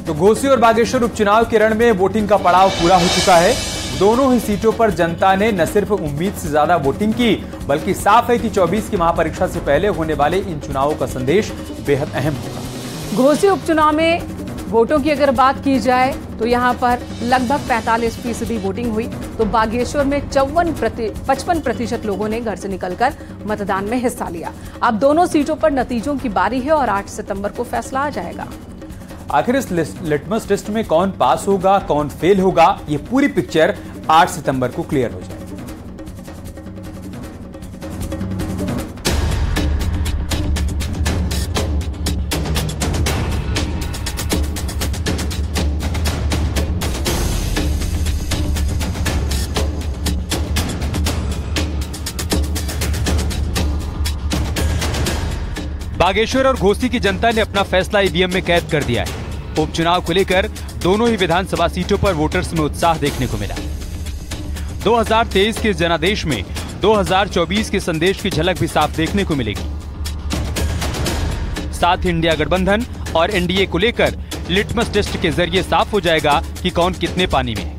तो घोसी और बागेश्वर उपचुनाव के रण में वोटिंग का पड़ाव पूरा हो चुका है। दोनों ही सीटों पर जनता ने न सिर्फ उम्मीद से ज्यादा वोटिंग की, बल्कि साफ है कि 24 की महापरीक्षा से पहले होने वाले इन चुनावों का संदेश बेहद अहम होगा। घोसी उपचुनाव में वोटों की अगर बात की जाए तो यहां पर लगभग 45% वोटिंग हुई, तो बागेश्वर में 55% लोगों ने घर से निकलकर मतदान में हिस्सा लिया। अब दोनों सीटों पर नतीजों की बारी है और 8 सितंबर को फैसला आ जाएगा। आखिर इस लिटमस टेस्ट में कौन पास होगा, कौन फेल होगा, ये पूरी पिक्चर 8 सितंबर को क्लियर हो जाएगी। बागेश्वर और घोसी की जनता ने अपना फैसला ईवीएम में कैद कर दिया है। उपचुनाव को लेकर दोनों ही विधानसभा सीटों पर वोटर्स में उत्साह देखने को मिला। 2023 के जनादेश में 2024 के संदेश की झलक भी साफ देखने को मिलेगी। साथ ही इंडिया गठबंधन और एनडीए को लेकर लिटमस टेस्ट के जरिए साफ हो जाएगा कि कौन कितने पानी में है।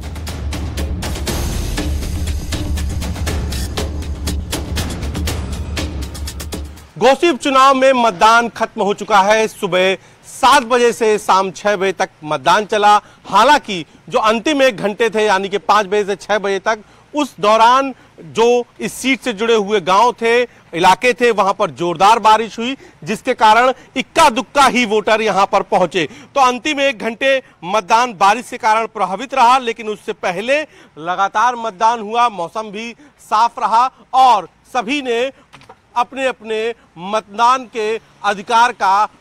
घोसी उपचुनाव में मतदान खत्म हो चुका है। सुबह 7 बजे से शाम 6 बजे तक मतदान चला। हालांकि जो अंतिम 1 घंटे थे, यानी कि 5 बजे से 6 बजे तक, उस दौरान जो इस सीट से जुड़े हुए गांव थे, इलाके थे, वहां पर जोरदार बारिश हुई, जिसके कारण इक्का दुक्का ही वोटर यहां पर पहुंचे। तो अंतिम 1 घंटे मतदान बारिश के कारण प्रभावित रहा, लेकिन उससे पहले लगातार मतदान हुआ, मौसम भी साफ रहा और सभी ने अपने अपने मतदान के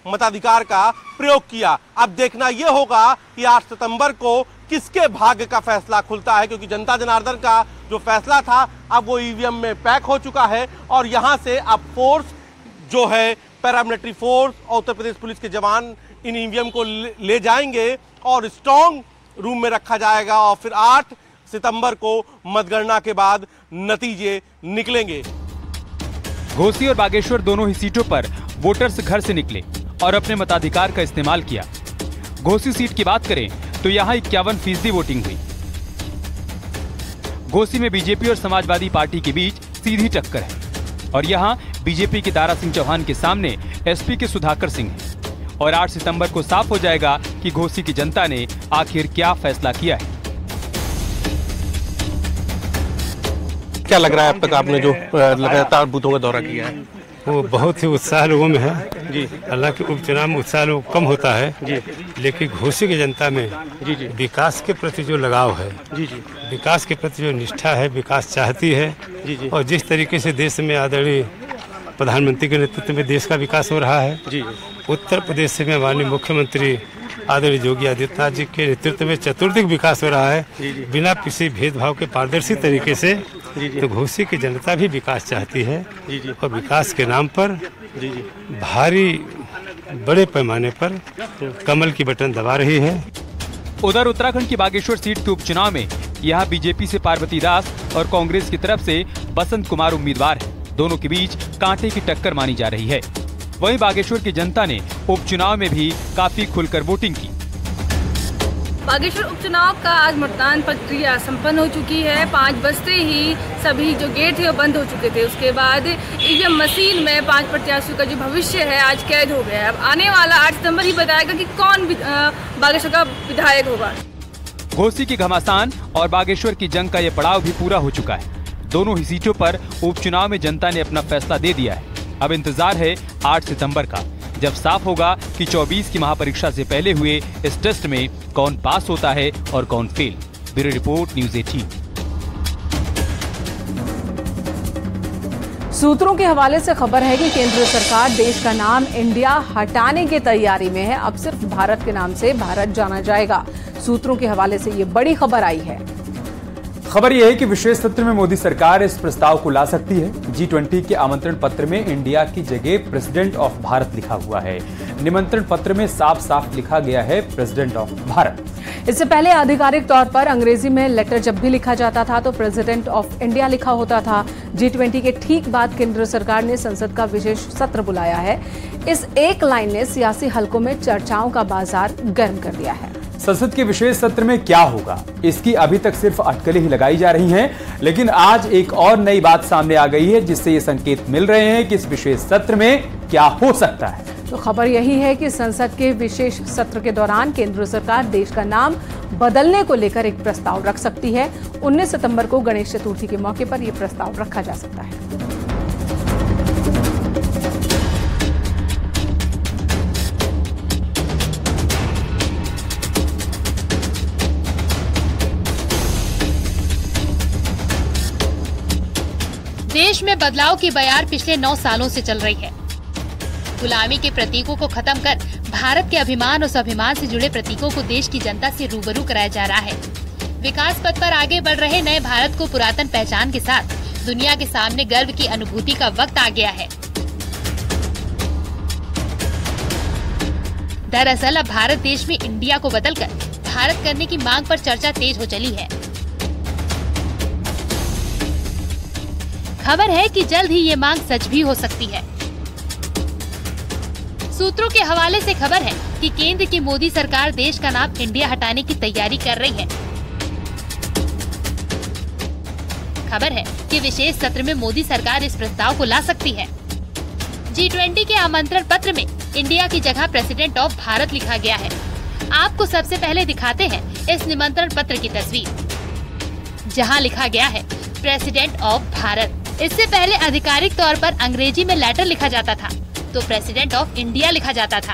मताधिकार का प्रयोग किया। अब देखना यह होगा कि 8 सितंबर को किसके भाग्य का फैसला खुलता है, क्योंकि जनता जनार्दन का जो फैसला था अब वो ईवीएम में पैक हो चुका है और यहां से अब फोर्स जो है, पैरामिलिट्री फोर्स और उत्तर प्रदेश पुलिस के जवान इन ईवीएम को ले जाएंगे और स्ट्रॉन्ग रूम में रखा जाएगा और फिर 8 सितंबर को मतगणना के बाद नतीजे निकलेंगे। घोसी और बागेश्वर दोनों ही सीटों पर वोटर्स घर से निकले और अपने मताधिकार का इस्तेमाल किया। घोसी सीट की बात करें तो यहां 51% वोटिंग हुई। घोसी में बीजेपी और समाजवादी पार्टी के बीच सीधी टक्कर है और यहां बीजेपी के दारा सिंह चौहान के सामने एसपी के सुधाकर सिंह हैं और 8 सितंबर को साफ हो जाएगा कि घोसी की जनता ने आखिर क्या फैसला किया है। क्या लग रहा है अब तक आपने जो लगातार बूथों का दौरा किया है? वो बहुत ही उत्साह लोगों में है जी। हालांकि उपचुनाव में उत्साह लोग कम होता है जी, लेकिन घोसी की जनता में जी विकास के प्रति जो लगाव है जी, विकास के प्रति जो निष्ठा है, विकास चाहती है जी, और जिस तरीके से देश में आदरणीय प्रधानमंत्री के नेतृत्व में देश का विकास हो रहा है जी, उत्तर प्रदेश में माननीय मुख्यमंत्री आदरणीय योगी आदित्यनाथ जी के नेतृत्व में चतुर्दिक विकास हो रहा है बिना किसी भेदभाव के पारदर्शी तरीके से। तो घोसी की जनता भी विकास चाहती है और विकास के नाम पर भारी बड़े पैमाने पर कमल की बटन दबा रही है। उधर उत्तराखंड की बागेश्वर सीट के उपचुनाव में यहां बीजेपी से पार्वती दास और कांग्रेस की तरफ से बसंत कुमार उम्मीदवार हैं। दोनों के बीच कांटे की टक्कर मानी जा रही है। वहीं बागेश्वर की जनता ने उपचुनाव में भी काफी खुलकर वोटिंग की। बागेश्वर उपचुनाव का आज मतदान प्रक्रिया संपन्न हो चुकी है। 5 बजते ही सभी जो गेट थे वो बंद हो चुके थे। उसके बाद ईवीएम मशीन में 5 प्रत्याशियों का जो भविष्य है आज कैद हो गया है। अब आने वाला 8 सितंबर ही बताएगा कि कौन बागेश्वर का विधायक होगा। घोसी की घमासान और बागेश्वर की जंग का ये पड़ाव भी पूरा हो चुका है। दोनों ही सीटों पर उपचुनाव में जनता ने अपना फैसला दे दिया है। अब इंतजार है 8 सितंबर का, जब साफ होगा कि 24 की महापरीक्षा से पहले हुए इस टेस्ट में कौन पास होता है और कौन फेल। Bureau report, news 18। सूत्रों के हवाले से खबर है कि केंद्र सरकार देश का नाम इंडिया हटाने की तैयारी में है। अब सिर्फ भारत के नाम से भारत जाना जाएगा। सूत्रों के हवाले से ये बड़ी खबर आई है। खबर यह है कि विशेष सत्र में मोदी सरकार इस प्रस्ताव को ला सकती है। G20 के आमंत्रण पत्र में इंडिया की जगह प्रेसिडेंट ऑफ भारत लिखा हुआ है। निमंत्रण पत्र में साफ साफ लिखा गया है प्रेसिडेंट ऑफ भारत। इससे पहले आधिकारिक तौर पर अंग्रेजी में लेटर जब भी लिखा जाता था तो प्रेसिडेंट ऑफ इंडिया लिखा होता था। G20 के ठीक बाद केंद्र सरकार ने संसद का विशेष सत्र बुलाया है। इस एक लाइन ने सियासी हलकों में चर्चाओं का बाजार गर्म कर दिया है। संसद के विशेष सत्र में क्या होगा, इसकी अभी तक सिर्फ अटकलें ही लगाई जा रही हैं, लेकिन आज एक और नई बात सामने आ गई है जिससे ये संकेत मिल रहे हैं कि इस विशेष सत्र में क्या हो सकता है। तो खबर यही है कि संसद के विशेष सत्र के दौरान केंद्र सरकार देश का नाम बदलने को लेकर एक प्रस्ताव रख सकती है। 19 सितंबर को गणेश चतुर्थी के मौके पर यह प्रस्ताव रखा जा सकता है। देश में बदलाव की बयार पिछले 9 सालों से चल रही है। गुलामी के प्रतीकों को खत्म कर भारत के अभिमान और स्वाभिमान से जुड़े प्रतीकों को देश की जनता से रूबरू कराया जा रहा है। विकास पथ पर आगे बढ़ रहे नए भारत को पुरातन पहचान के साथ दुनिया के सामने गर्व की अनुभूति का वक्त आ गया है। दरअसल अब भारत देश में इंडिया को बदलकर भारत करने की मांग पर चर्चा तेज हो चली है। खबर है कि जल्द ही ये मांग सच भी हो सकती है। सूत्रों के हवाले से खबर है कि केंद्र की मोदी सरकार देश का नाम इंडिया हटाने की तैयारी कर रही है। खबर है कि विशेष सत्र में मोदी सरकार इस प्रस्ताव को ला सकती है। G20 के आमंत्रण पत्र में इंडिया की जगह प्रेसिडेंट ऑफ भारत लिखा गया है। आपको सबसे पहले दिखाते हैं इस निमंत्रण पत्र की तस्वीर, जहां लिखा गया है प्रेसिडेंट ऑफ भारत। इससे पहले आधिकारिक तौर पर अंग्रेजी में लेटर लिखा जाता था, तो प्रेसिडेंट ऑफ इंडिया लिखा जाता था।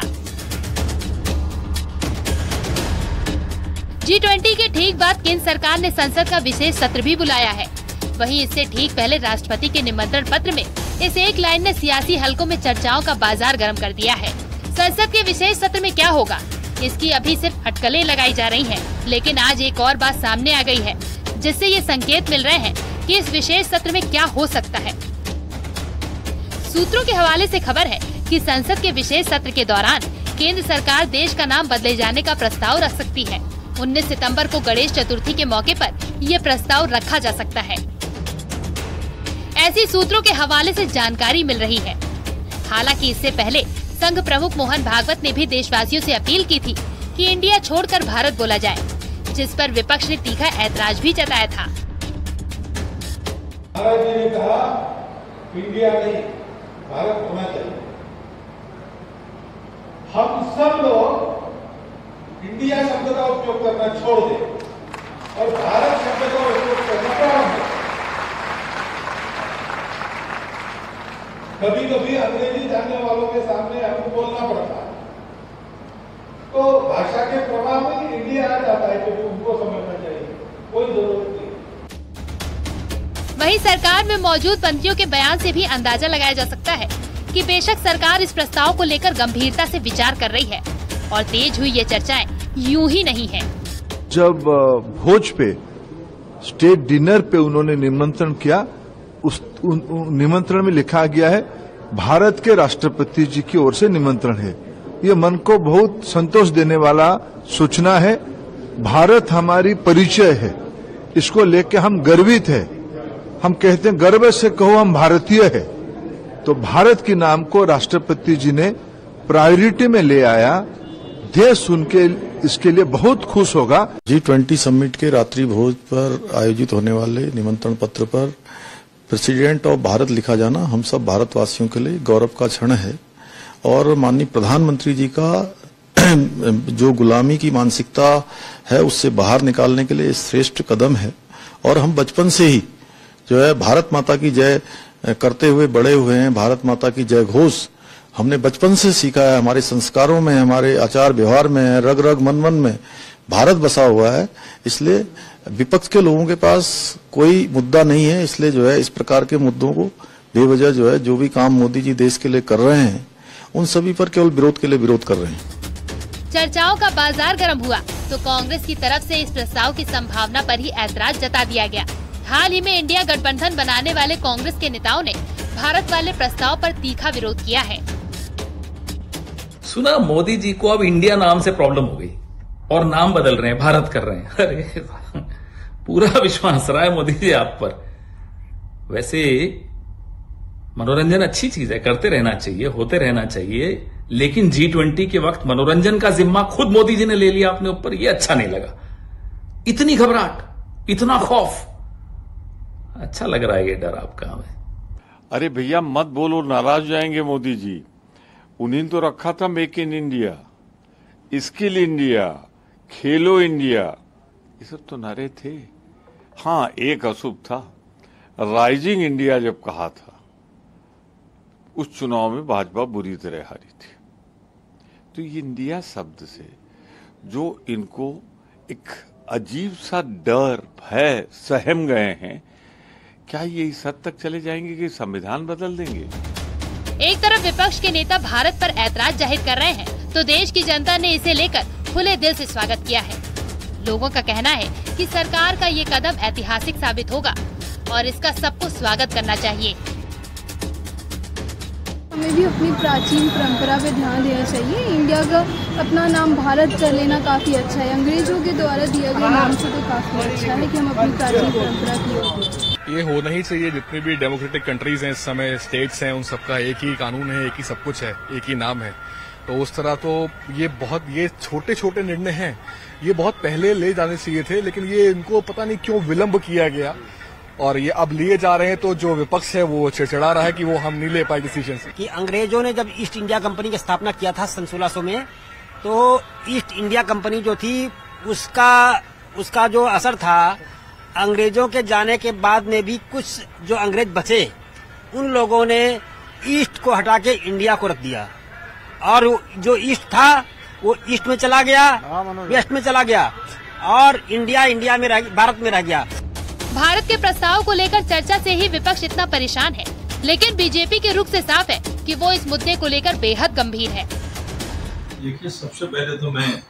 G20 के ठीक बाद केंद्र सरकार ने संसद का विशेष सत्र भी बुलाया है। वहीं इससे ठीक पहले राष्ट्रपति के निमंत्रण पत्र में इस एक लाइन ने सियासी हलकों में चर्चाओं का बाजार गर्म कर दिया है। संसद के विशेष सत्र में क्या होगा, इसकी अभी सिर्फ अटकलें लगाई जा रही हैं, लेकिन आज एक और बात सामने आ गई है जिससे ये संकेत मिल रहे हैं कि इस विशेष सत्र में क्या हो सकता है। सूत्रों के हवाले से खबर है कि संसद के विशेष सत्र के दौरान केंद्र सरकार देश का नाम बदले जाने का प्रस्ताव रख सकती है। 19 सितंबर को गणेश चतुर्थी के मौके पर यह प्रस्ताव रखा जा सकता है, ऐसी सूत्रों के हवाले से जानकारी मिल रही है। हालांकि इससे पहले संघ प्रमुख मोहन भागवत ने भी देशवासियों से अपील की थी कि इंडिया छोड़कर भारत बोला जाए, जिस पर विपक्ष ने तीखा ऐतराज भी जताया था। महाराज जी ने कहा इंडिया नहीं भारत होना चाहिए। हम सब लोग इंडिया शब्द का उपयोग करना छोड़ दें और भारत शब्द का उपयोग करना प्रारंभ करें। कभी कभी अंग्रेजी जानने वालों के सामने हमको बोलना पड़ता है, तो भाषा के प्रभाव में इंडिया आ जाता है, क्योंकि उनको समझना चाहिए, कोई जरूरत नहीं। वहीं सरकार में मौजूद मंत्रियों के बयान से भी अंदाजा लगाया जा सकता है कि बेशक सरकार इस प्रस्ताव को लेकर गंभीरता से विचार कर रही है और तेज हुई ये चर्चाएं यूं ही नहीं है। जब भोज पे स्टेट डिनर पे उन्होंने निमंत्रण किया, उस निमंत्रण में लिखा गया है भारत के राष्ट्रपति जी की ओर से निमंत्रण है। ये मन को बहुत संतोष देने वाला सूचना है। भारत हमारी परिचय है, इसको लेकर हम गर्वित है। हम कहते हैं गर्व से कहो हम भारतीय है। तो भारत के नाम को राष्ट्रपति जी ने प्रायोरिटी में ले आया। देश उनके इसके लिए बहुत खुश होगा। G20 समिट के रात्रि भोज पर आयोजित होने वाले निमंत्रण पत्र पर प्रेसिडेंट ऑफ भारत लिखा जाना हम सब भारतवासियों के लिए गौरव का क्षण है और माननीय प्रधानमंत्री जी का जो गुलामी की मानसिकता है उससे बाहर निकालने के लिए श्रेष्ठ कदम है। और हम बचपन से ही जो है भारत माता की जय करते हुए बड़े हुए हैं। भारत माता की जय घोष हमने बचपन से सीखा है, हमारे संस्कारों में, हमारे आचार व्यवहार में, रग रग मन मन में भारत बसा हुआ है। इसलिए विपक्ष के लोगों के पास कोई मुद्दा नहीं है। इसलिए जो है इस प्रकार के मुद्दों को बेवजह जो है जो भी काम मोदी जी देश के लिए कर रहे हैं उन सभी पर केवल विरोध के लिए विरोध कर रहे हैं। चर्चाओं का बाजार गर्म हुआ तो कांग्रेस की तरफ से इस प्रस्ताव की संभावना पर ही ऐतराज जता दिया गया। हाल ही में इंडिया गठबंधन बनाने वाले कांग्रेस के नेताओं ने भारत वाले प्रस्ताव पर तीखा विरोध किया है। सुना मोदी जी को अब इंडिया नाम से प्रॉब्लम हो गई और नाम बदल रहे हैं, भारत कर रहे हैं। अरे पूरा विश्वास रहा है मोदी जी आप पर। वैसे मनोरंजन अच्छी चीज है, करते रहना चाहिए, होते रहना चाहिए। लेकिन G20 के वक्त मनोरंजन का जिम्मा खुद मोदी जी ने ले लिया अपने ऊपर, ये अच्छा नहीं लगा। इतनी घबराहट, इतना खौफ, अच्छा लग रहा है ये डर आपका हमें। अरे भैया मत बोलो, नाराज हो जाएंगे मोदी जी। उन्हें तो रखा था make in India, skill India, Khelo India, ये सब तो नारे थे। हाँ, एक अशुभ था, राइजिंग इंडिया जब कहा था, उस चुनाव में भाजपा बुरी तरह हारी थी। तो ये इंडिया शब्द से जो इनको एक अजीब सा डर, भय सहम गए हैं, क्या ये इस हद तक चले जाएंगे कि संविधान बदल देंगे? एक तरफ विपक्ष के नेता भारत पर ऐतराज जाहिर कर रहे हैं, तो देश की जनता ने इसे लेकर खुले दिल से स्वागत किया है। लोगों का कहना है कि सरकार का ये कदम ऐतिहासिक साबित होगा और इसका सबको स्वागत करना चाहिए। हमें भी अपनी प्राचीन परंपरा पे ध्यान देना चाहिए। इंडिया का अपना नाम भारत कर लेना काफ़ी अच्छा है। अंग्रेजों के द्वारा दिया गया नाम से तो काफ़ी अच्छा है कि हम अपनी प्राचीन परंपरा की ओर। ये होना ही चाहिए। जितनी भी डेमोक्रेटिक कंट्रीज हैं इस समय, स्टेट्स हैं, उन सबका एक ही कानून है, एक ही सब कुछ है, एक ही नाम है। तो उस तरह तो ये छोटे छोटे निर्णय हैं, ये बहुत पहले ले जाने चाहिए थे, लेकिन ये इनको पता नहीं क्यों विलंब किया गया और ये अब लिए जा रहे हैं। तो जो विपक्ष है वो चिड़चिड़ा रहा है कि वो हम नहीं ले पाए डिसीजन कि अंग्रेजों ने जब ईस्ट इंडिया कंपनी की स्थापना किया था सन 1600 में, तो ईस्ट इंडिया कंपनी जो थी उसका जो असर था, अंग्रेजों के जाने के बाद में भी कुछ जो अंग्रेज बचे, उन लोगों ने ईस्ट को हटा के इंडिया को रख दिया और जो ईस्ट था वो ईस्ट में चला गया, वेस्ट में चला गया और इंडिया में भारत में रह गया। भारत के प्रस्ताव को लेकर चर्चा से ही विपक्ष इतना परेशान है, लेकिन बीजेपी के रुख से साफ है कि वो इस मुद्दे को लेकर बेहद गंभीर है। देखिए, सबसे पहले तो मैं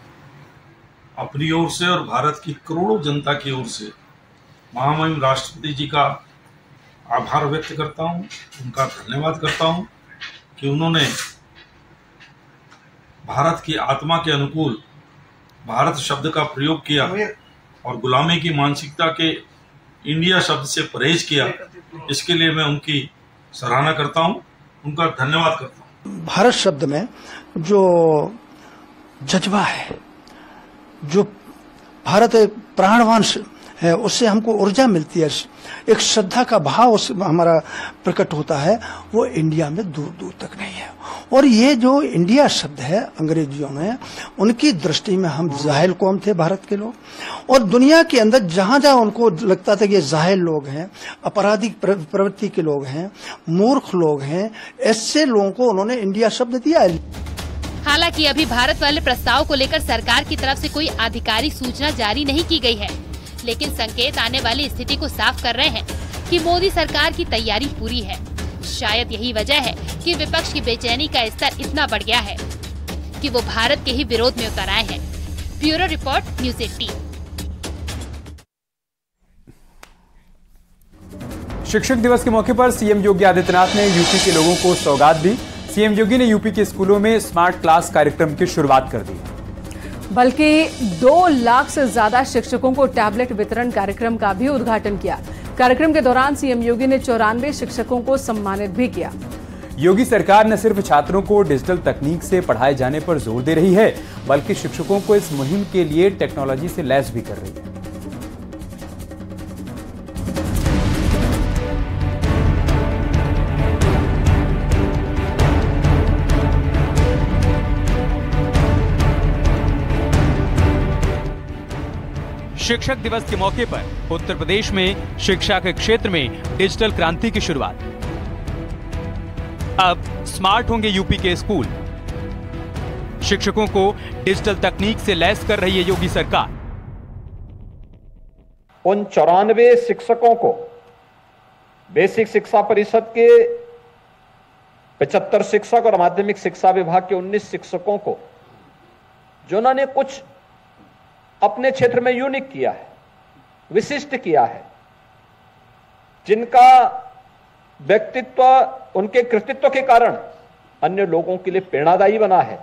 अपनी ओर से और भारत की करोड़ों जनता की ओर से महामहिम राष्ट्रपति जी का आभार व्यक्त करता हूं, उनका धन्यवाद करता हूं कि उन्होंने भारत की आत्मा के अनुकूल भारत शब्द का प्रयोग किया और गुलामी की मानसिकता के इंडिया शब्द से परहेज किया। इसके लिए मैं उनकी सराहना करता हूं, उनका धन्यवाद करता हूं। भारत शब्द में जो जज्बा है, जो भारत एक प्राणवान है, उससे हमको ऊर्जा मिलती है, एक श्रद्धा का भाव उस हमारा प्रकट होता है, वो इंडिया में दूर दूर तक नहीं है। और ये जो इंडिया शब्द है अंग्रेजियों में, उनकी दृष्टि में हम जाहिल कौम थे भारत के लोग, और दुनिया के अंदर जहां जहां उनको लगता था कि ये जाहिल लोग हैं, आपराधिक प्रवृत्ति के लोग हैं, मूर्ख लोग हैं, ऐसे लोगों को उन्होंने इंडिया शब्द दिया है। हालांकि अभी भारत वाले प्रस्ताव को लेकर सरकार की तरफ से कोई आधिकारिक सूचना जारी नहीं की गई है, लेकिन संकेत आने वाली स्थिति को साफ कर रहे हैं कि मोदी सरकार की तैयारी पूरी है। शायद यही वजह है कि विपक्ष की बेचैनी का स्तर इतना बढ़ गया है कि वो भारत के ही विरोध में उतर आए हैं। Bureau report, news 18। शिक्षक दिवस के मौके पर सीएम योगी आदित्यनाथ ने यूपी के लोगों को सौगात दी। सीएम योगी ने यूपी के स्कूलों में स्मार्ट क्लास कार्यक्रम की शुरुआत कर दी, बल्कि 2 लाख से ज्यादा शिक्षकों को टैबलेट वितरण कार्यक्रम का भी उद्घाटन किया। कार्यक्रम के दौरान सीएम योगी ने 94 शिक्षकों को सम्मानित भी किया। योगी सरकार न सिर्फ छात्रों को डिजिटल तकनीक से पढ़ाए जाने पर जोर दे रही है, बल्कि शिक्षकों को इस मुहिम के लिए टेक्नोलॉजी से लैस भी कर रही है। शिक्षक दिवस के मौके पर उत्तर प्रदेश में शिक्षा के क्षेत्र में डिजिटल क्रांति की शुरुआत। अब स्मार्ट होंगे यूपी के स्कूल। शिक्षकों को डिजिटल तकनीक से लैस कर रही है योगी सरकार। उन 94 शिक्षकों को बेसिक शिक्षा परिषद के 75 शिक्षक और माध्यमिक शिक्षा विभाग के 19 शिक्षकों को, जिन्होंने कुछ अपने क्षेत्र में यूनिक किया है, विशिष्ट किया है, जिनका व्यक्तित्व उनके कृतित्व के कारण अन्य लोगों के लिए प्रेरणादायी बना है,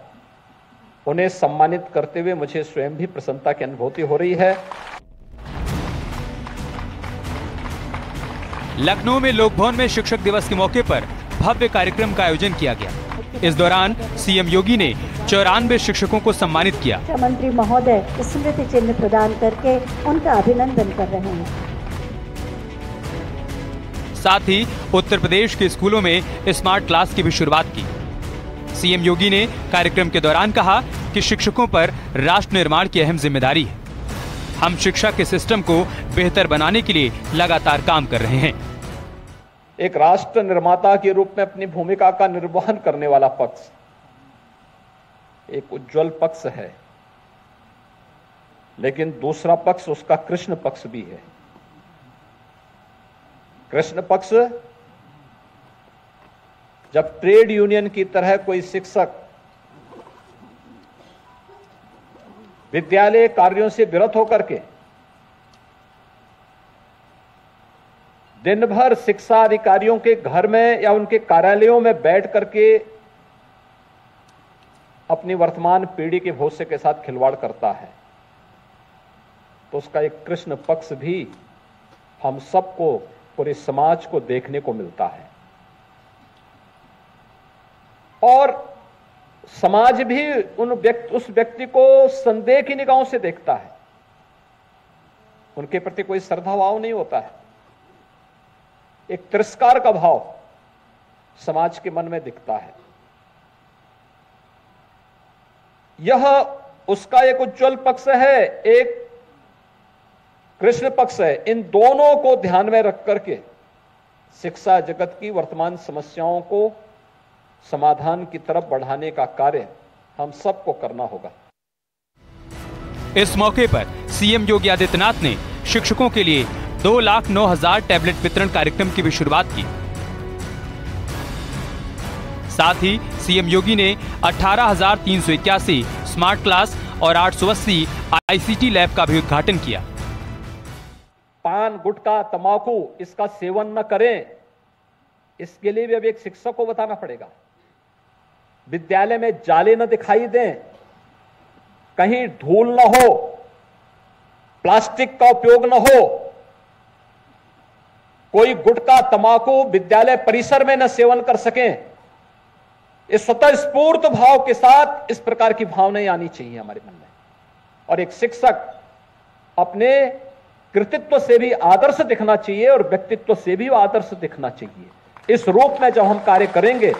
उन्हें सम्मानित करते हुए मुझे स्वयं भी प्रसन्नता की अनुभूति हो रही है। लखनऊ में लोक भवन में शिक्षक दिवस के मौके पर भव्य कार्यक्रम का आयोजन किया गया। इस दौरान सीएम योगी ने 94 शिक्षकों को सम्मानित किया। शिक्षा मंत्री महोदय स्मृति चिन्ह प्रदान करके उनका अभिनंदन कर रहे हैं। साथ ही उत्तर प्रदेश के स्कूलों में स्मार्ट क्लास की भी शुरुआत की। सीएम योगी ने कार्यक्रम के दौरान कहा कि शिक्षकों पर राष्ट्र निर्माण की अहम जिम्मेदारी है। हम शिक्षा के सिस्टम को बेहतर बनाने के लिए लगातार काम कर रहे हैं। एक राष्ट्र निर्माता के रूप में अपनी भूमिका का निर्वहन करने वाला पक्ष एक उज्जवल पक्ष है, लेकिन दूसरा पक्ष उसका कृष्ण पक्ष भी है। कृष्ण पक्ष जब ट्रेड यूनियन की तरह कोई शिक्षक विद्यालय कार्यों से विरत होकर के दिन भर शिक्षा अधिकारियों के घर में या उनके कार्यालयों में बैठ करके अपनी वर्तमान पीढ़ी के भविष्य के साथ खिलवाड़ करता है, तो उसका एक कृष्ण पक्ष भी हम सबको, पूरे समाज को देखने को मिलता है। और समाज भी उस व्यक्ति को संदेह की निगाहों से देखता है, उनके प्रति कोई श्रद्धा भाव नहीं होता है। एक तिरस्कार का भाव समाज के मन में दिखता है। यह उसका एक उज्जवल पक्ष है, एक कृष्ण पक्ष है। इन दोनों को ध्यान में रख करके शिक्षा जगत की वर्तमान समस्याओं को समाधान की तरफ बढ़ाने का कार्य हम सबको करना होगा। इस मौके पर सीएम योगी आदित्यनाथ ने शिक्षकों के लिए 2,09,000 टैबलेट वितरण कार्यक्रम की भी शुरुआत की। साथ ही सीएम योगी ने 18,381 स्मार्ट क्लास और 880 आईसीटी लैब का भी उद्घाटन किया। पान, गुटखा, तंबाकू इसका सेवन न करें, इसके लिए भी अब एक शिक्षक को बताना पड़ेगा। विद्यालय में जाले न दिखाई दें, कहीं धूल न हो, प्लास्टिक का उपयोग न हो, कोई गुटखा तंबाकू विद्यालय परिसर में न सेवन कर सकें। इस स्वतः स्फूर्त भाव के साथ इस प्रकार की भावनाएं आनी चाहिए हमारे मन में। और एक शिक्षक अपने कृतित्व से भी आदर्श दिखना चाहिए और व्यक्तित्व से भी आदर्श दिखना चाहिए। इस रूप में जब हम कार्य करेंगे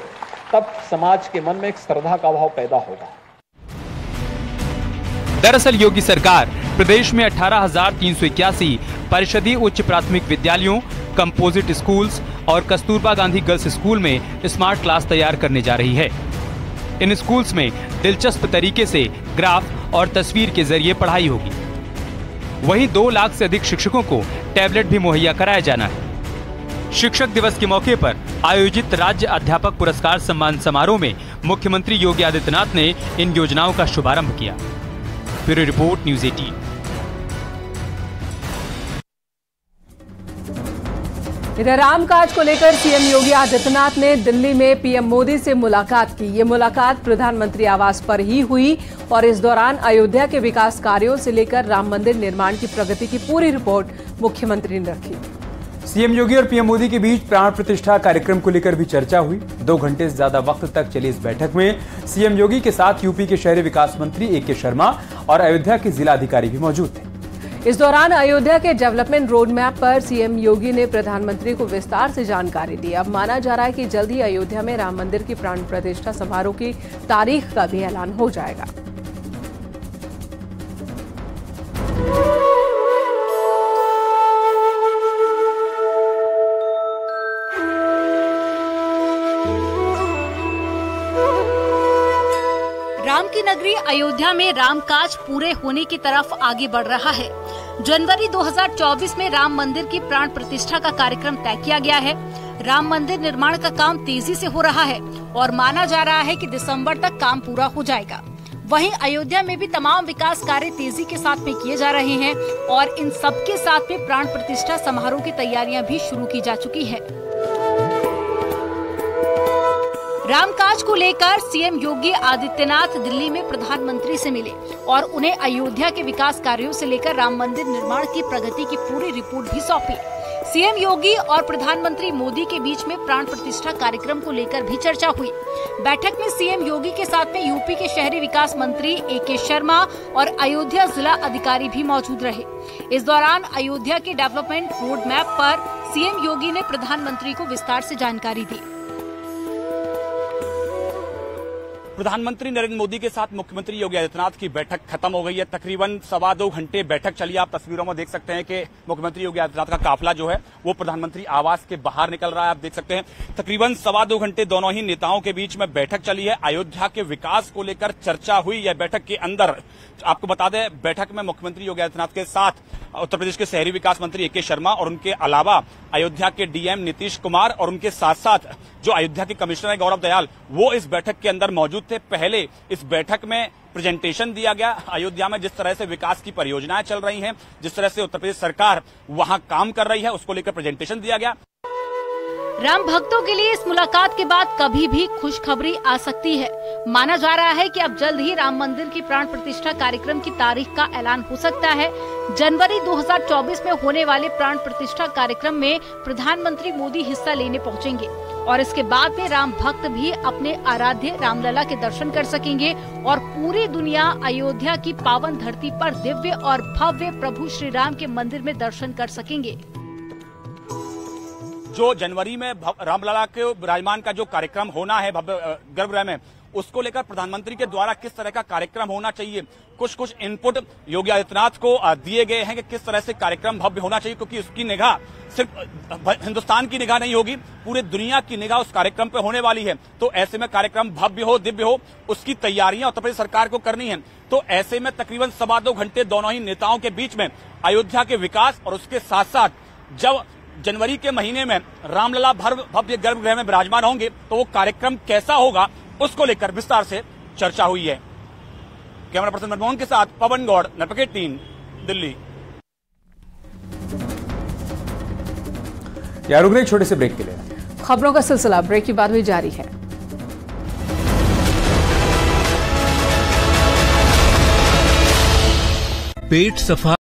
तब समाज के मन में एक श्रद्धा का भाव पैदा होगा। दरअसल योगी सरकार प्रदेश में 18,381 परिषदीय उच्च प्राथमिक विद्यालयों, कंपोजिट स्कूल्स और कस्तूरबा गांधी गर्ल्स स्कूल में स्मार्ट क्लास तैयार करने जा रही है। इन स्कूल्स में दिलचस्प तरीके से ग्राफ और तस्वीर के जरिए पढ़ाई होगी। वहीं 2 लाख से अधिक शिक्षकों को टैबलेट भी मुहैया कराया जाना है। शिक्षक दिवस के मौके पर आयोजित राज्य अध्यापक पुरस्कार सम्मान समारोह में मुख्यमंत्री योगी आदित्यनाथ ने इन योजनाओं का शुभारंभ किया। Bureau report, news 18। इधर रामकाज को लेकर सीएम योगी आदित्यनाथ ने दिल्ली में पीएम मोदी से मुलाकात की। ये मुलाकात प्रधानमंत्री आवास पर ही हुई और इस दौरान अयोध्या के विकास कार्यों से लेकर राम मंदिर निर्माण की प्रगति की पूरी रिपोर्ट मुख्यमंत्री ने रखी। सीएम योगी और पीएम मोदी के बीच प्राण प्रतिष्ठा कार्यक्रम को लेकर भी चर्चा हुई। 2 घंटे से ज्यादा वक्त तक चली इस बैठक में सीएम योगी के साथ यूपी के शहरी विकास मंत्री ए.के. शर्मा और अयोध्या के जिलाधिकारी भी मौजूद थे। इस दौरान अयोध्या के डेवलपमेंट रोड मैप पर सीएम योगी ने प्रधानमंत्री को विस्तार से जानकारी दी। अब माना जा रहा है कि जल्द ही अयोध्या में राम मंदिर की प्राण प्रतिष्ठा समारोह की तारीख का भी ऐलान हो जाएगा। राम की नगरी अयोध्या में रामकाज पूरे होने की तरफ आगे बढ़ रहा है। जनवरी 2024 में राम मंदिर की प्राण प्रतिष्ठा का कार्यक्रम तय किया गया है। राम मंदिर निर्माण का काम तेजी से हो रहा है और माना जा रहा है कि दिसंबर तक काम पूरा हो जाएगा। वहीं अयोध्या में भी तमाम विकास कार्य तेजी के साथ में किए जा रहे हैं और इन सबके साथ में प्राण प्रतिष्ठा समारोह की तैयारियां भी शुरू की जा चुकी है। रामकाज को लेकर सीएम योगी आदित्यनाथ दिल्ली में प्रधानमंत्री से मिले और उन्हें अयोध्या के विकास कार्यों से लेकर राम मंदिर निर्माण की प्रगति की पूरी रिपोर्ट भी सौंपी। सीएम योगी और प्रधानमंत्री मोदी के बीच में प्राण प्रतिष्ठा कार्यक्रम को लेकर भी चर्चा हुई। बैठक में सीएम योगी के साथ में यूपी के शहरी विकास मंत्री AK शर्मा और अयोध्या जिला अधिकारी भी मौजूद रहे। इस दौरान अयोध्या के डेवलपमेंट रोड मैप पर सीएम योगी ने प्रधानमंत्री को विस्तार से जानकारी दी। प्रधानमंत्री नरेंद्र मोदी के साथ मुख्यमंत्री योगी आदित्यनाथ की बैठक खत्म हो गई है। तकरीबन 2.25 घंटे बैठक चली। आप तस्वीरों में देख सकते हैं कि मुख्यमंत्री योगी आदित्यनाथ का काफिला जो है वो प्रधानमंत्री आवास के बाहर निकल रहा है। आप देख सकते हैं तकरीबन 2.25 घंटे दोनों ही नेताओं के बीच में बैठक चली है। अयोध्या के विकास को लेकर चर्चा हुई। यह बैठक के अंदर आपको बता दें, बैठक में मुख्यमंत्री योगी आदित्यनाथ के साथ उत्तर प्रदेश के शहरी विकास मंत्री AK शर्मा और उनके अलावा अयोध्या के DM नीतीश कुमार और उनके साथ साथ जो अयोध्या के कमिश्नर है गौरव दयाल, वो इस बैठक के अंदर मौजूद थे। पहले इस बैठक में प्रेजेंटेशन दिया गया। अयोध्या में जिस तरह से विकास की परियोजनाएं चल रही हैं, जिस तरह से उत्तर प्रदेश सरकार वहां काम कर रही है, उसको लेकर प्रेजेंटेशन दिया गया। राम भक्तों के लिए इस मुलाकात के बाद कभी भी खुशखबरी आ सकती है। माना जा रहा है कि अब जल्द ही राम मंदिर की प्राण प्रतिष्ठा कार्यक्रम की तारीख का ऐलान हो सकता है। जनवरी 2024 में होने वाले प्राण प्रतिष्ठा कार्यक्रम में प्रधानमंत्री मोदी हिस्सा लेने पहुंचेंगे और इसके बाद में राम भक्त भी अपने आराध्य रामलला के दर्शन कर सकेंगे और पूरी दुनिया अयोध्या की पावन धरती पर दिव्य और भव्य प्रभु श्री राम के मंदिर में दर्शन कर सकेंगे। जो जनवरी में रामलला के विराजमान का जो कार्यक्रम होना है भव्य गर्भगृह में, उसको लेकर प्रधानमंत्री के द्वारा किस तरह का कार्यक्रम होना चाहिए, कुछ इनपुट योगी आदित्यनाथ को दिए गए हैं कि किस तरह से कार्यक्रम भव्य होना चाहिए, क्योंकि उसकी निगाह सिर्फ हिंदुस्तान की निगाह नहीं होगी, पूरे दुनिया की निगाह उस कार्यक्रम पे होने वाली है। तो ऐसे में कार्यक्रम भव्य हो दिव्य हो, उसकी तैयारियां उत्तर प्रदेश सरकार को करनी है। तो ऐसे में तकरीबन 2.25 घंटे दोनों ही नेताओं के बीच में अयोध्या के विकास और उसके साथ साथ जब जनवरी के महीने में रामलला भव्य गर्भगृह में विराजमान होंगे तो वो कार्यक्रम कैसा होगा, उसको लेकर विस्तार से चर्चा हुई है। कैमरा पर्सन मनमोहन के साथ पवन गौड़, नेटवर्क 18, दिल्ली। यार रुक रहे एक छोटे से ब्रेक के लिए। खबरों का सिलसिला ब्रेक के बाद भी जारी है। पेट सफा